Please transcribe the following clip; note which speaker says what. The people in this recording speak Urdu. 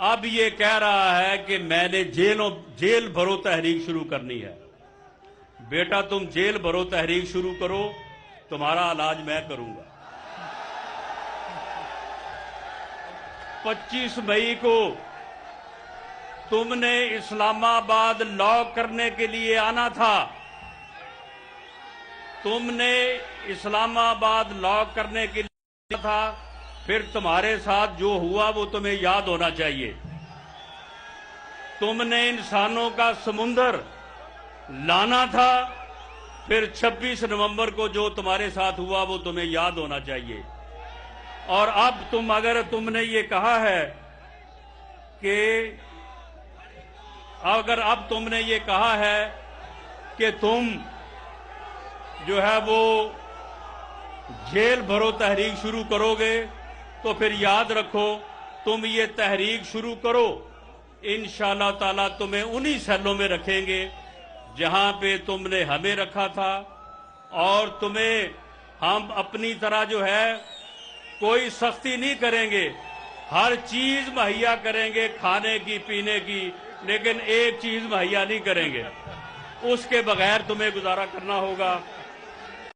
Speaker 1: اب یہ کہہ رہا ہے کہ میں نے جیل بھرو تحریک شروع کرنی ہے۔ بیٹا تم جیل بھرو تحریک شروع کرو، تمہارا علاج میں کروں گا۔ 25 مئی کو تم نے اسلام آباد لاک کرنے کے لیے آنا تھا۔ تم نے اسلام آباد لاک کرنے کے لیے تھا، پھر تمہارے ساتھ جو ہوا وہ تمہیں یاد ہونا چاہیے۔ تم نے انسانوں کا سمندر لانا تھا، پھر 26 نومبر کو جو تمہارے ساتھ ہوا وہ تمہیں یاد ہونا چاہیے۔ اور اب اگر تم نے یہ کہا ہے کہ تم جو ہے وہ جیل بھرو تحریک شروع کرو گے، تو پھر یاد رکھو تم یہ تحریک شروع کرو، انشاءاللہ تعالیٰ تمہیں انہی سیلوں میں رکھیں گے جہاں پہ تم نے ہمیں رکھا تھا، اور تمہیں ہم اپنی طرح جو ہے کوئی سختی نہیں کریں گے، ہر چیز مہیا کریں گے، کھانے کی پینے کی، لیکن ایک چیز مہیا نہیں کریں گے، اس کے بغیر تمہیں گزارا کرنا ہوگا۔